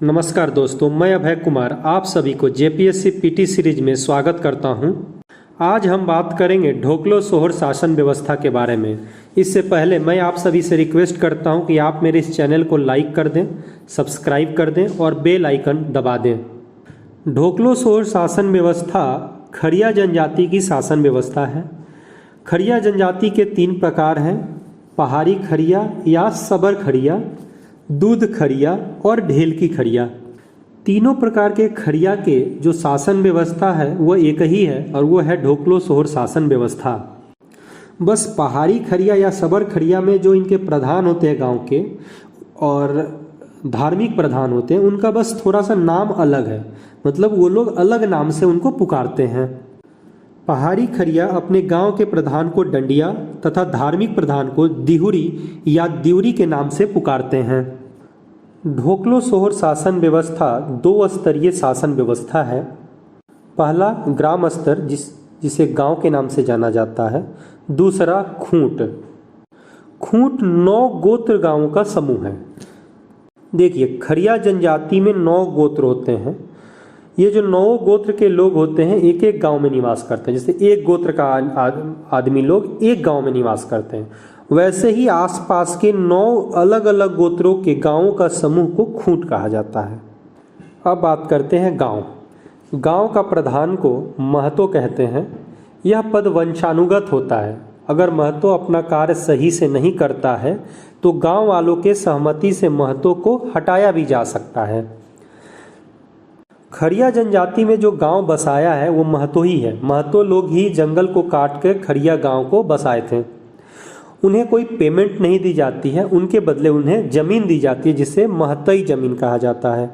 नमस्कार दोस्तों, मैं अभय कुमार आप सभी को जेपीएससी पीटी सीरीज में स्वागत करता हूं। आज हम बात करेंगे ढोकलो सोहर शासन व्यवस्था के बारे में। इससे पहले मैं आप सभी से रिक्वेस्ट करता हूं कि आप मेरे इस चैनल को लाइक कर दें, सब्सक्राइब कर दें और बेल आइकन दबा दें। ढोकलो सोहर शासन व्यवस्था खड़िया जनजाति की शासन व्यवस्था है। खड़िया जनजाति के 3 प्रकार हैं: पहाड़ी खड़िया या सबर खड़िया, दूध खड़िया और ढेल की खड़िया। तीनों प्रकार के खड़िया के जो शासन व्यवस्था है वह एक ही है और वो है ढोकलो सोहर शासन व्यवस्था। बस पहाड़ी खड़िया या सबर खड़िया में जो इनके प्रधान होते हैं गांव के और धार्मिक प्रधान होते हैं, उनका बस थोड़ा सा नाम अलग है, मतलब वो लोग अलग नाम से उनको पुकारते हैं। पहाड़ी खड़िया अपने गांव के प्रधान को डंडिया तथा धार्मिक प्रधान को दिहुरी या दिउरी के नाम से पुकारते हैं। ढोकलो सोहर शासन व्यवस्था 2 स्तरीय शासन व्यवस्था है। पहला ग्राम स्तर जिसे गांव के नाम से जाना जाता है। दूसरा खूंट। खूंट 9 गोत्र गांवों का समूह है। देखिए, खड़िया जनजाति में 9 गोत्र होते हैं। ये जो 9 गोत्र के लोग होते हैं एक एक गांव में निवास करते हैं। जैसे एक गोत्र का आदमी लोग एक गांव में निवास करते हैं, वैसे ही आसपास के 9 अलग अलग गोत्रों के गांवों का समूह को खूंट कहा जाता है। अब बात करते हैं गांव। गांव का प्रधान को महतो कहते हैं। यह पद वंशानुगत होता है। अगर महतो अपना कार्य सही से नहीं करता है तो गांव वालों के सहमति से महतो को हटाया भी जा सकता है। खड़िया जनजाति में जो गांव बसाया है वो महतो ही है। महतो लोग ही जंगल को काट कर खड़िया गांव को बसाए थे। उन्हें कोई पेमेंट नहीं दी जाती है, उनके बदले उन्हें जमीन दी जाती है जिसे महतई जमीन कहा जाता है।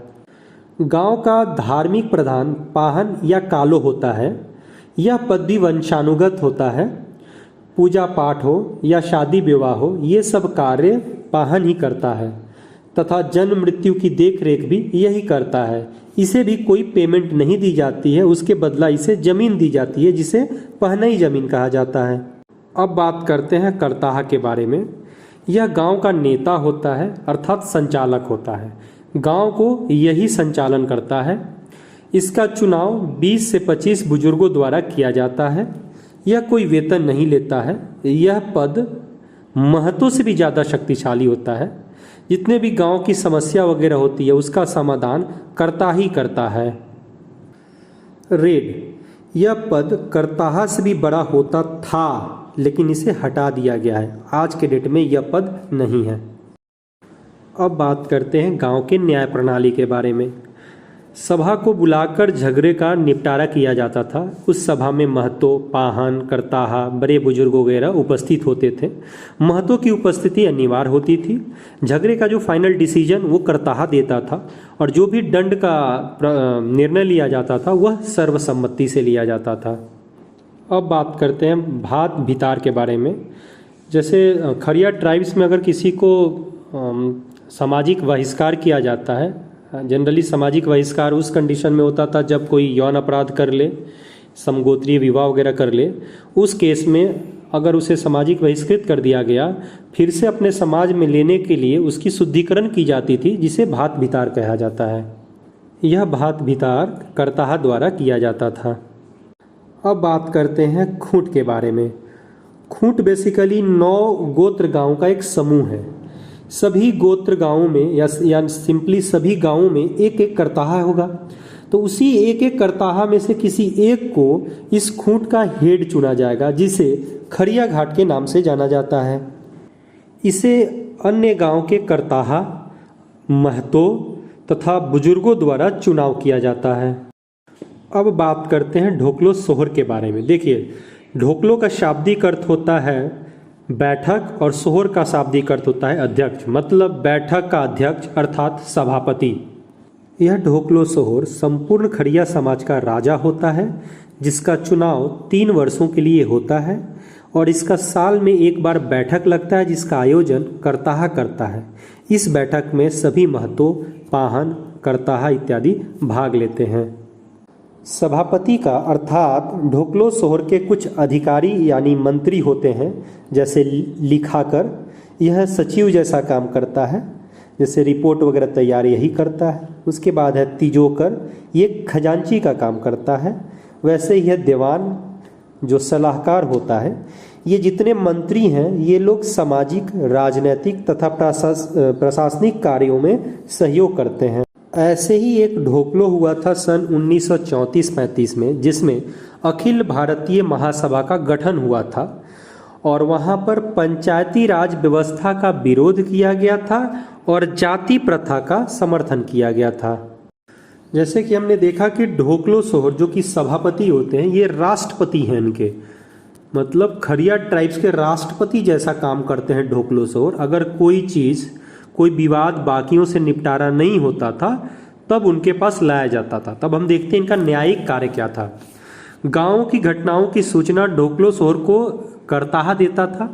गांव का धार्मिक प्रधान पाहन या कालो होता है। यह पद भी वंशानुगत होता है। पूजा पाठ हो या शादी विवाह हो, ये सब कार्य पाहन ही करता है तथा जन्म मृत्यु की देखरेख भी यही करता है। इसे भी कोई पेमेंट नहीं दी जाती है, उसके बदला इसे जमीन दी जाती है जिसे पहनई जमीन कहा जाता है। अब बात करते हैं करताहा के बारे में। यह गांव का नेता होता है, अर्थात संचालक होता है। गांव को यही संचालन करता है। इसका चुनाव 20 से 25 बुजुर्गों द्वारा किया जाता है। यह कोई वेतन नहीं लेता है। यह पद महतो से भी ज़्यादा शक्तिशाली होता है। जितने भी गांव की समस्या वगैरह होती है उसका समाधान करता ही करता है। रेड। यह पद करताहा से भी बड़ा होता था, लेकिन इसे हटा दिया गया है। आज के डेट में यह पद नहीं है। अब बात करते हैं गांव के न्याय प्रणाली के बारे में। सभा को बुलाकर झगड़े का निपटारा किया जाता था। उस सभा में महतो, पाहन, करताहा, बड़े बुजुर्ग वगैरह उपस्थित होते थे। महतो की उपस्थिति अनिवार्य होती थी। झगड़े का जो फाइनल डिसीजन वो करताहा देता था और जो भी दंड का निर्णय लिया जाता था वह सर्वसम्मति से लिया जाता था। अब बात करते हैं भात भितार के बारे में। जैसे खड़िया ट्राइब्स में अगर किसी को सामाजिक बहिष्कार किया जाता है, जनरली सामाजिक बहिष्कार उस कंडीशन में होता था जब कोई यौन अपराध कर ले, समगोत्रीय विवाह वगैरह कर ले। उस केस में अगर उसे सामाजिक बहिष्कृत कर दिया गया, फिर से अपने समाज में लेने के लिए उसकी शुद्धिकरण की जाती थी, जिसे भात भितार कहा जाता है। यह भात भितार करताहा द्वारा किया जाता था। अब बात करते हैं खूंट के बारे में। खूंट बेसिकली 9 गोत्र गांव का एक समूह है। सभी गोत्र गांवों में या सिंपली सभी गांवों में एक एक करताहा होगा, तो उसी एक एक करताहा में से किसी एक को इस खूंट का हेड चुना जाएगा, जिसे खड़िया घाट के नाम से जाना जाता है। इसे अन्य गांव के करताहा, महतो तथा बुजुर्गों द्वारा चुनाव किया जाता है। अब बात करते हैं ढोकलो सोहर के बारे में। देखिए, ढोकलो का शाब्दिक अर्थ होता है बैठक और सोहर का शाब्दिक अर्थ होता है अध्यक्ष, मतलब बैठक का अध्यक्ष अर्थात सभापति। यह ढोकलो सोहर संपूर्ण खड़िया समाज का राजा होता है, जिसका चुनाव 3 वर्षों के लिए होता है और इसका साल में एक बार बैठक लगता है जिसका आयोजन करताहा करता है। इस बैठक में सभी महतो, पाहन, करताहा इत्यादि भाग लेते हैं। सभापति का अर्थात ढोकलो सोहर के कुछ अधिकारी यानी मंत्री होते हैं, जैसे लिखाकर। यह सचिव जैसा काम करता है। जैसे रिपोर्ट वगैरह तैयार यही करता है। उसके बाद है तिजोकर, ये खजांची का काम करता है। वैसे ही है दीवान, जो सलाहकार होता है। ये जितने मंत्री हैं ये लोग सामाजिक, राजनैतिक तथा प्रशासनिक कार्यों में सहयोग करते हैं। ऐसे ही एक ढोकलो हुआ था सन 1934-35 में, जिसमें अखिल भारतीय महासभा का गठन हुआ था और वहाँ पर पंचायती राज व्यवस्था का विरोध किया गया था और जाति प्रथा का समर्थन किया गया था। जैसे कि हमने देखा कि ढोकलो सोहर जो कि सभापति होते हैं, ये राष्ट्रपति हैं इनके, मतलब खरिया ट्राइब्स के राष्ट्रपति जैसा काम करते हैं ढोकलो सोहर। अगर कोई चीज़, कोई विवाद बाकियों से निपटारा नहीं होता था तब उनके पास लाया जाता था। तब हम देखते हैं इनका न्यायिक कार्य क्या था। गाँव की घटनाओं की सूचना ढोकलो सोहर को करताहा देता था।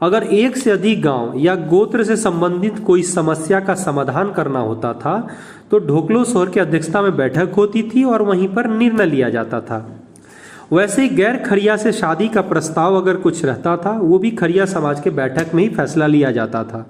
अगर एक से अधिक गांव या गोत्र से संबंधित कोई समस्या का समाधान करना होता था तो ढोकलो सोहर की अध्यक्षता में बैठक होती थी और वहीं पर निर्णय लिया जाता था। वैसे ही गैर खरिया से शादी का प्रस्ताव अगर कुछ रहता था, वो भी खरिया समाज के बैठक में ही फैसला लिया जाता था।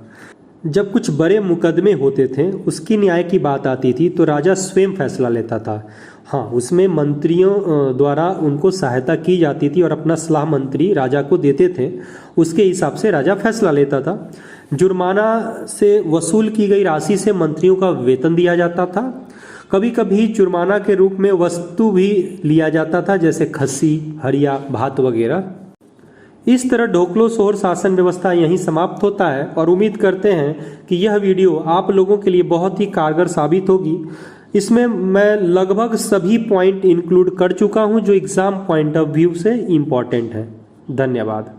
जब कुछ बड़े मुकदमे होते थे, उसकी न्याय की बात आती थी तो राजा स्वयं फैसला लेता था। हाँ, उसमें मंत्रियों द्वारा उनको सहायता की जाती थी और अपना सलाह मंत्री राजा को देते थे, उसके हिसाब से राजा फैसला लेता था। जुर्माना से वसूल की गई राशि से मंत्रियों का वेतन दिया जाता था। कभी कभी जुर्माना के रूप में वस्तु भी लिया जाता था, जैसे खस्सी, हरिया, भात वगैरह। इस तरह ढोकलो सोहर शासन व्यवस्था यहीं समाप्त होता है और उम्मीद करते हैं कि यह वीडियो आप लोगों के लिए बहुत ही कारगर साबित होगी। इसमें मैं लगभग सभी पॉइंट इंक्लूड कर चुका हूं जो एग्जाम पॉइंट ऑफ व्यू से इम्पॉर्टेंट है। धन्यवाद।